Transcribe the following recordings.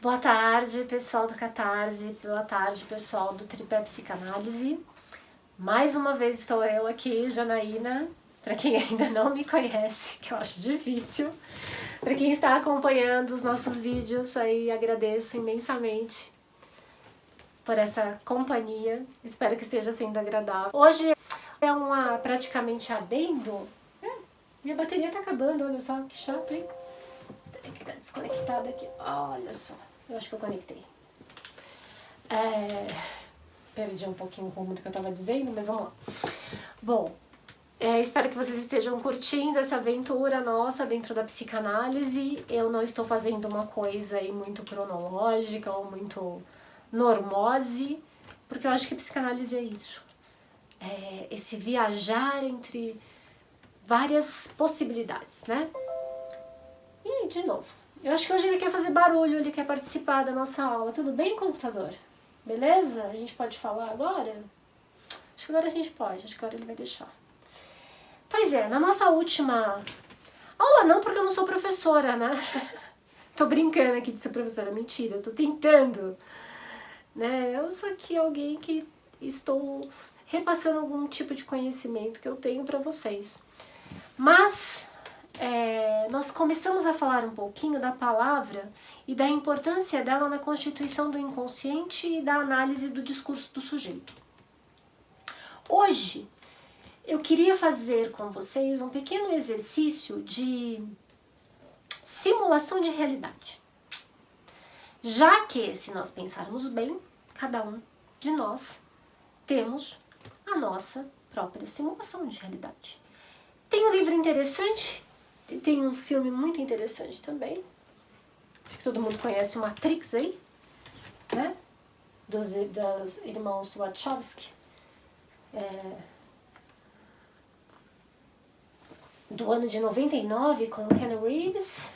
Boa tarde, pessoal do Catarse, boa tarde, pessoal do Tripé Psicanálise. Mais uma vez estou eu aqui, Janaína, para quem ainda não me conhece, que eu acho difícil. Para quem está acompanhando os nossos vídeos, aí agradeço imensamente por essa companhia. Espero que esteja sendo agradável. Hoje é uma praticamente adendo. Minha bateria tá acabando, olha só, que chato, hein? É que tá desconectado aqui, olha só. Eu acho que eu conectei. Perdi um pouquinho o rumo do que eu tava dizendo, mas vamos lá. Bom, espero que vocês estejam curtindo essa aventura nossa dentro da psicanálise. Eu não estou fazendo uma coisa aí muito cronológica ou muito normose, porque eu acho que a psicanálise é isso. É esse viajar entre várias possibilidades, né? E, de novo, eu acho que hoje ele quer fazer barulho, ele quer participar da nossa aula. Tudo bem, computador? Beleza? A gente pode falar agora? Acho que agora a gente pode, acho que agora ele vai deixar. Pois é, na nossa última aula não, porque eu não sou professora, né? Tô brincando aqui de ser professora, mentira, eu tô tentando, né? Eu sou aqui alguém que estou repassando algum tipo de conhecimento que eu tenho pra vocês. Mas nós começamos a falar um pouquinho da palavra e da importância dela na constituição do inconsciente e da análise do discurso do sujeito. Hoje, eu queria fazer com vocês um pequeno exercício de simulação de realidade. Já que, se nós pensarmos bem, cada um de nós temos a nossa própria simulação de realidade. Tem um livro interessante, tem um filme muito interessante também. Acho que todo mundo conhece o Matrix aí, né? Dos irmãos Wachowski. Do ano de 99, com o Keanu Reeves,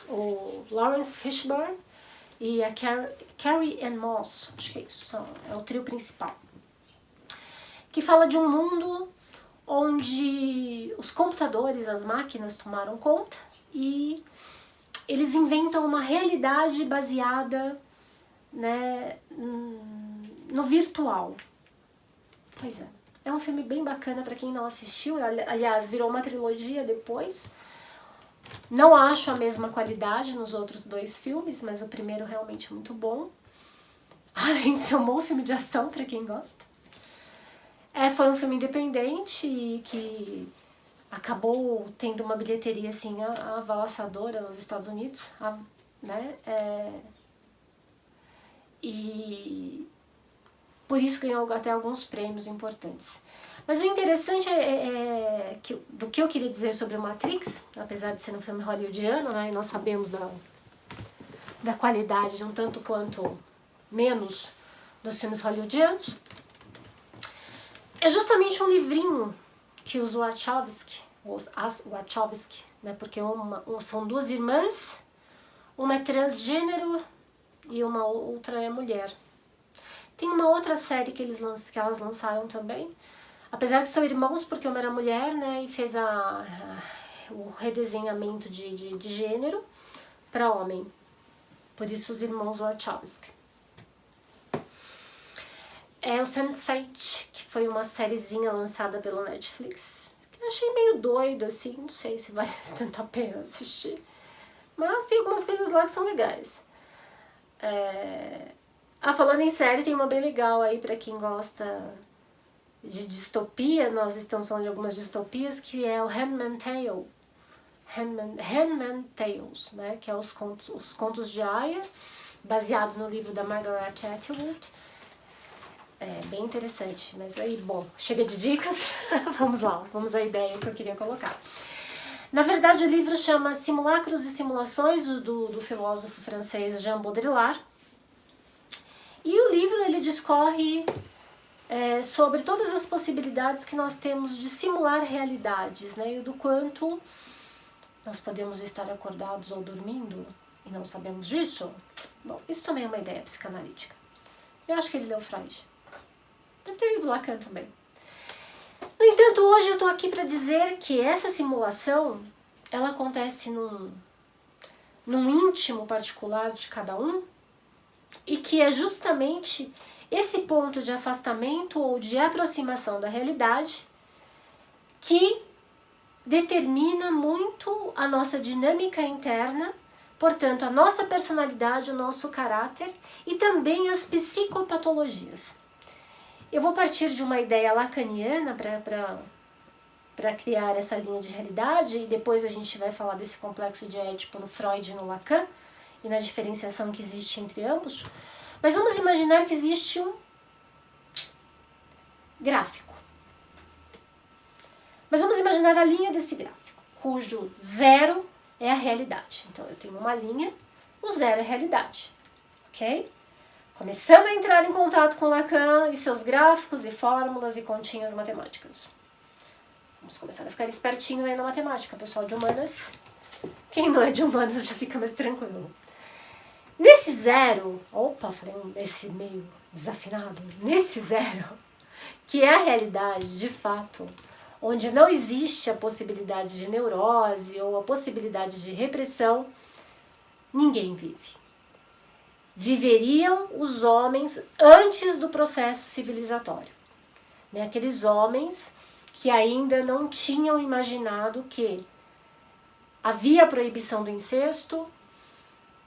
o Lawrence Fishburne e a Carrie-Anne Moss, acho que é isso, é o trio principal. Que fala de um mundo onde os computadores, as máquinas tomaram conta e eles inventam uma realidade baseada, né, no virtual. Pois é. É um filme bem bacana para quem não assistiu, aliás, virou uma trilogia depois. Não acho a mesma qualidade nos outros dois filmes, mas o primeiro realmente é muito bom. Além de ser um bom filme de ação para quem gosta. Foi um filme independente e que acabou tendo uma bilheteria assim avassaladora nos Estados Unidos, né? E por isso ganhou até alguns prêmios importantes. Mas o interessante do que eu queria dizer sobre o Matrix, apesar de ser um filme hollywoodiano, né, e nós sabemos da qualidade de um tanto quanto menos dos filmes hollywoodianos, é justamente um livrinho que os Wachowski, as Wachowski, né, porque são duas irmãs, uma é transgênero e uma outra é mulher. Tem uma outra série que elas lançaram também, apesar que são irmãos, porque uma era mulher, né, e fez o redesenhamento de gênero para homem. Por isso os irmãos Wachowski. O Sense8, que foi uma sériezinha lançada pelo Netflix, que eu achei meio doida, assim, não sei se vale tanto a pena assistir. Mas tem algumas coisas lá que são legais. Falando em série, tem uma bem legal aí pra quem gosta de distopia. Nós estamos falando de algumas distopias, que é o Handmaid's Tales, né? Que é os contos de Aya, baseado no livro da Margaret Atwood. É bem interessante, mas aí, bom, chega de dicas, vamos lá, vamos à ideia que eu queria colocar. Na verdade, o livro chama Simulacros e Simulações, do filósofo francês Jean Baudrillard. E o livro, ele discorre sobre todas as possibilidades que nós temos de simular realidades, né, e do quanto nós podemos estar acordados ou dormindo e não sabemos disso. Bom, isso também é uma ideia psicanalítica. Eu acho que ele leu Freud. Deve ter lido Lacan também. No entanto, hoje eu estou aqui para dizer que essa simulação, ela acontece num íntimo particular de cada um, e que é justamente esse ponto de afastamento ou de aproximação da realidade que determina muito a nossa dinâmica interna, portanto, a nossa personalidade, o nosso caráter e também as psicopatologias. Eu vou partir de uma ideia lacaniana para criar essa linha de realidade, e depois a gente vai falar desse complexo de Édipo no Freud e no Lacan, e na diferenciação que existe entre ambos. Mas vamos imaginar que existe um gráfico. Mas vamos imaginar a linha desse gráfico, cujo zero é a realidade. Então eu tenho uma linha, o zero é a realidade, ok? Começando a entrar em contato com Lacan e seus gráficos e fórmulas e continhas matemáticas. Vamos começar a ficar espertinho aí na matemática, pessoal de humanas. Quem não é de humanas já fica mais tranquilo. Nesse zero, opa, falei nesse meio desafinado, nesse zero, que é a realidade de fato, onde não existe a possibilidade de neurose ou a possibilidade de repressão, ninguém vive. Viveriam os homens antes do processo civilizatório, né? Aqueles homens que ainda não tinham imaginado que havia a proibição do incesto,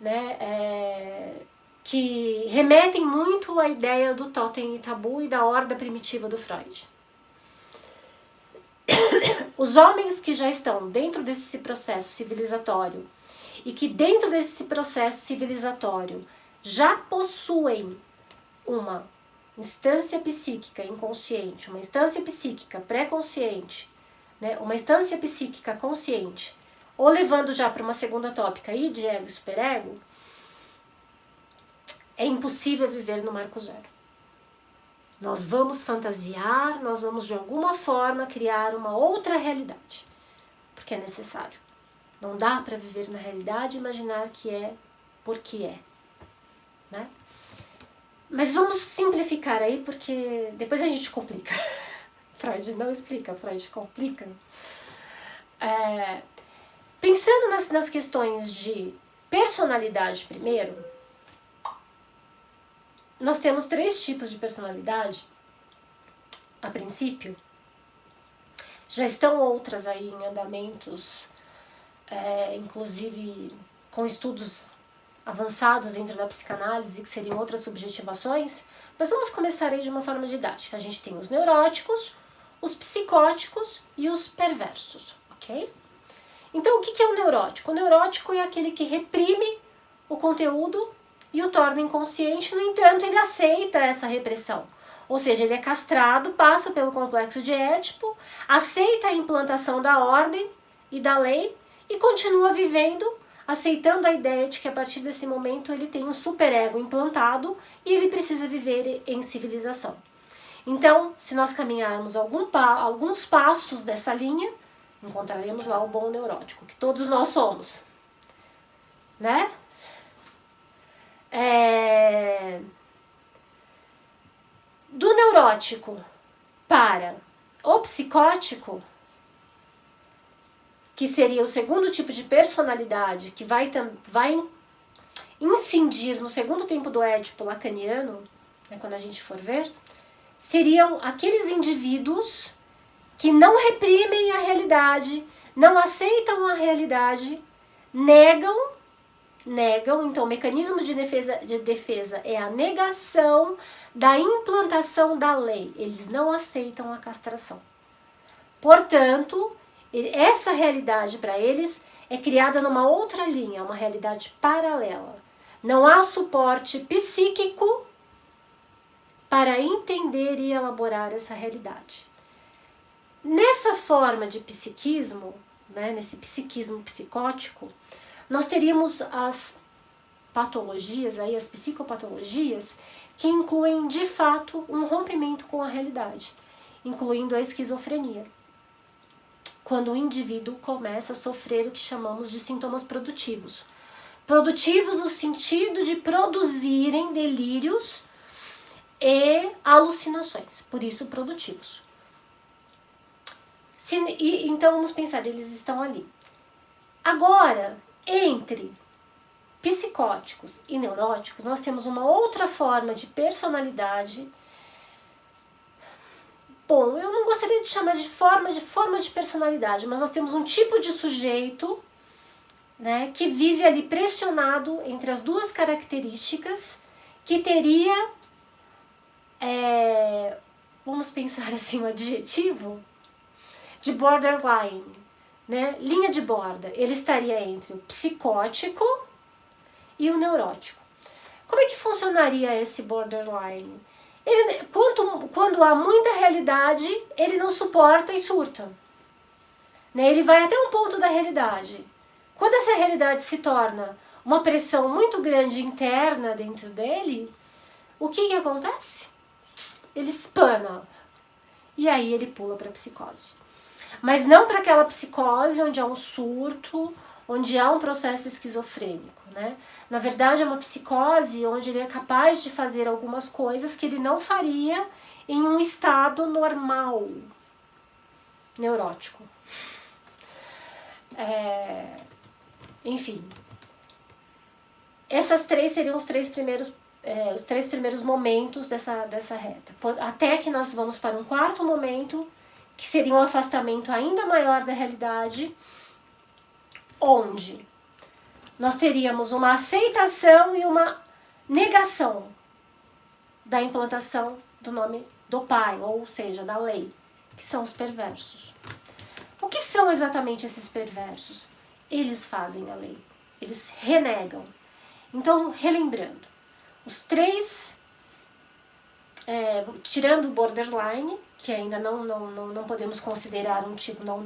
né? Que remetem muito à ideia do totem e tabu e da horda primitiva do Freud. Os homens que já estão dentro desse processo civilizatório e que dentro desse processo civilizatório já possuem uma instância psíquica inconsciente, uma instância psíquica pré-consciente, né, uma instância psíquica consciente, ou levando já para uma segunda tópica aí de ego e superego, é impossível viver no marco zero. Nós vamos fantasiar, nós vamos de alguma forma criar uma outra realidade, porque é necessário. Não dá para viver na realidade e imaginar que é porque é, né? Mas vamos simplificar aí, porque depois a gente complica. Freud não explica, Freud complica. Pensando nas questões de personalidade primeiro, nós temos 3 tipos de personalidade, a princípio. Já estão outras aí em andamentos, inclusive com estudos avançados dentro da psicanálise, que seriam outras subjetivações, mas vamos começar aí de uma forma didática. A gente tem os neuróticos, os psicóticos e os perversos, ok? Então, o que é o neurótico? O neurótico é aquele que reprime o conteúdo e o torna inconsciente, no entanto, ele aceita essa repressão. Ou seja, ele é castrado, passa pelo complexo de Édipo, aceita a implantação da ordem e da lei e continua vivendo, aceitando a ideia de que a partir desse momento ele tem um superego implantado e ele precisa viver em civilização. Então, se nós caminharmos alguns passos dessa linha, encontraremos lá o bom neurótico, que todos nós somos, né? Do neurótico para o psicótico, que seria o segundo tipo de personalidade, que vai incidir no segundo tempo do Édipo lacaniano, né, quando a gente for ver, seriam aqueles indivíduos que não reprimem a realidade, não aceitam a realidade, negam, então o mecanismo de defesa é a negação da implantação da lei. Eles não aceitam a castração. Portanto, essa realidade para eles é criada numa outra linha, uma realidade paralela. Não há suporte psíquico para entender e elaborar essa realidade. Nessa forma de psiquismo, né, nesse psiquismo psicótico, nós teríamos as patologias, aí, as psicopatologias, que incluem de fato um rompimento com a realidade, incluindo a esquizofrenia. Quando o indivíduo começa a sofrer o que chamamos de sintomas produtivos. Produtivos no sentido de produzirem delírios e alucinações, por isso produtivos. Então vamos pensar, eles estão ali. Agora, entre psicóticos e neuróticos, nós temos uma outra forma de personalidade. Bom, eu não gostaria de chamar de forma de personalidade, mas nós temos um tipo de sujeito, né, que vive ali pressionado entre as duas características, que teria, vamos pensar assim, um adjetivo de borderline, né, linha de borda. Ele estaria entre o psicótico e o neurótico. Como é que funcionaria esse borderline? Quando há muita realidade, ele não suporta e surta. Né? Ele vai até um ponto da realidade. Quando essa realidade se torna uma pressão muito grande interna dentro dele, o que acontece? Ele espana. E aí ele pula para a psicose. Mas não para aquela psicose onde há um surto, onde há um processo esquizofrênico, né? Na verdade, é uma psicose onde ele é capaz de fazer algumas coisas que ele não faria em um estado normal, neurótico. Enfim, essas três seriam os três primeiros momentos dessa reta. Até que nós vamos para um quarto momento, que seria um afastamento ainda maior da realidade, onde nós teríamos uma aceitação e uma negação da implantação do nome do pai, ou seja, da lei, que são os perversos. O que são exatamente esses perversos? Eles fazem a lei, eles renegam. Então, relembrando, os três, tirando o borderline, que ainda não podemos considerar um tipo, não,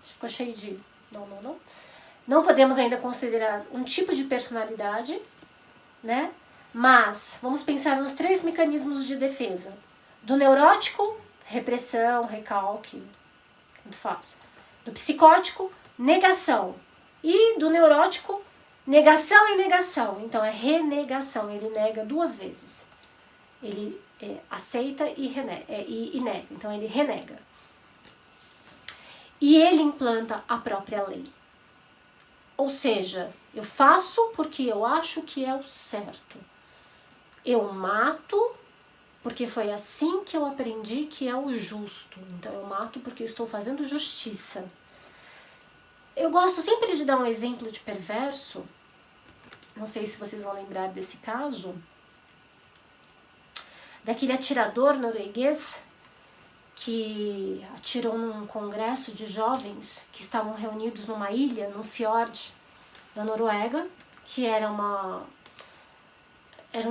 ficou cheio de não podemos ainda considerar um tipo de personalidade, né? Mas vamos pensar nos três mecanismos de defesa. Do neurótico, repressão, recalque, tanto faz. Do psicótico, negação. E do neurótico, negação e negação. Então é renegação, ele nega duas vezes. Ele aceita e nega, então ele renega. E ele implanta a própria lei. Ou seja, eu faço porque eu acho que é o certo. Eu mato porque foi assim que eu aprendi que é o justo. Então eu mato porque estou fazendo justiça. Eu gosto sempre de dar um exemplo de perverso. Não sei se vocês vão lembrar desse caso. Daquele atirador norueguês que atirou num congresso de jovens que estavam reunidos numa ilha, num fiord da Noruega, que era um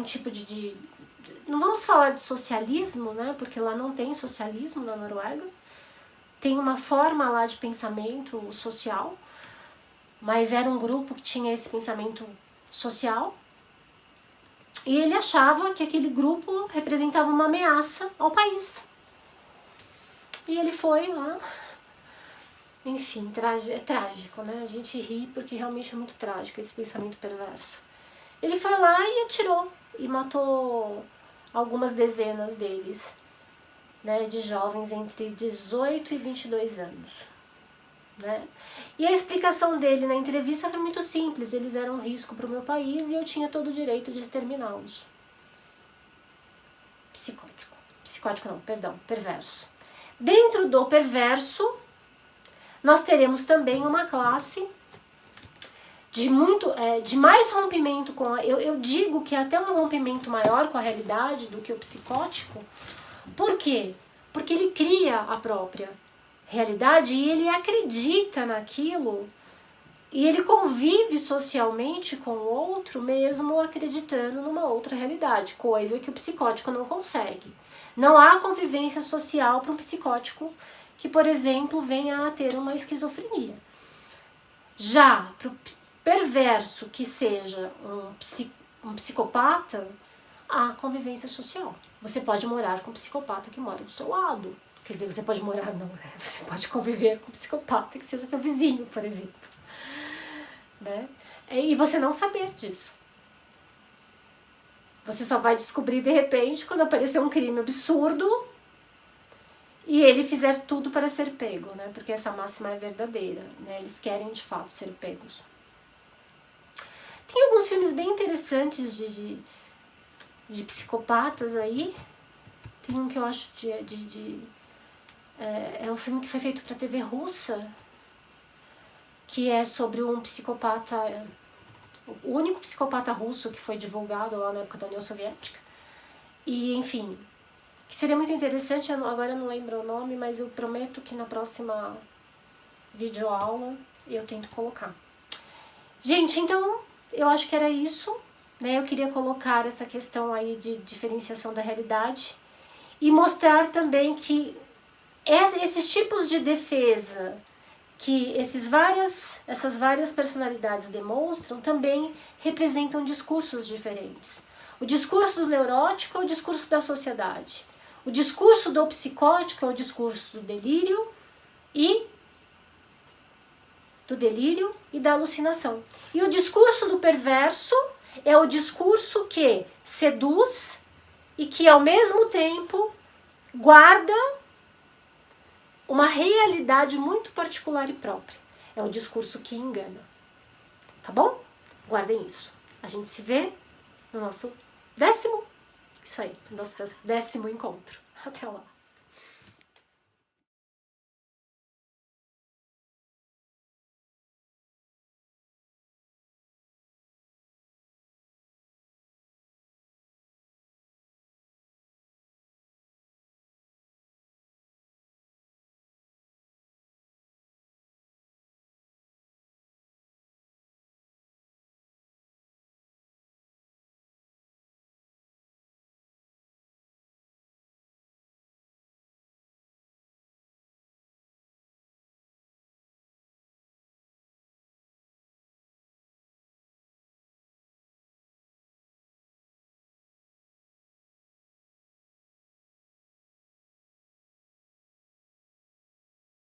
tipo de... Não vamos falar de socialismo, né? Porque lá não tem socialismo na Noruega. Tem uma forma lá de pensamento social, mas era um grupo que tinha esse pensamento social. E ele achava que aquele grupo representava uma ameaça ao país. E ele foi lá. Enfim, é trágico, né? A gente ri porque realmente é muito trágico esse pensamento perverso. Ele foi lá e atirou e matou algumas dezenas deles, né, de jovens entre 18 e 22 anos. Né? E a explicação dele na entrevista foi muito simples. Eles eram um risco para o meu país e eu tinha todo o direito de exterminá-los. Perverso. Dentro do perverso, nós teremos também uma classe de mais rompimento com a... Eu digo que é até um rompimento maior com a realidade do que o psicótico. Por quê? Porque ele cria a própria realidade e ele acredita naquilo e ele convive socialmente com o outro mesmo acreditando numa outra realidade, coisa que o psicótico não consegue. Não há convivência social para um psicótico que, por exemplo, venha a ter uma esquizofrenia. Já para o perverso que seja um psicopata, há convivência social. Você pode morar com um psicopata que mora do seu lado. Quer dizer, você pode morar, não, né? Você pode conviver com um psicopata que seja seu vizinho, por exemplo. Né? E você não saber disso. Você só vai descobrir de repente quando aparecer um crime absurdo e ele fizer tudo para ser pego, né? Porque essa máxima é verdadeira, né? Eles querem de fato ser pegos. Tem alguns filmes bem interessantes de psicopatas aí. Tem um que eu acho é um filme que foi feito pra TV russa, que é sobre um psicopata, o único psicopata russo que foi divulgado lá na época da União Soviética. E, enfim, que seria muito interessante, agora eu não lembro o nome, mas eu prometo que na próxima videoaula eu tento colocar. Gente, então, eu acho que era isso, né? Eu queria colocar essa questão aí de diferenciação da realidade e mostrar também que esses tipos de defesa que essas várias personalidades demonstram também representam discursos diferentes. O discurso do neurótico é o discurso da sociedade. O discurso do psicótico é o discurso do delírio e da alucinação. E o discurso do perverso é o discurso que seduz e que, ao mesmo tempo, guarda uma realidade muito particular e própria. É o discurso que engana. Tá bom? Guardem isso. A gente se vê no nosso 10º encontro. Até lá.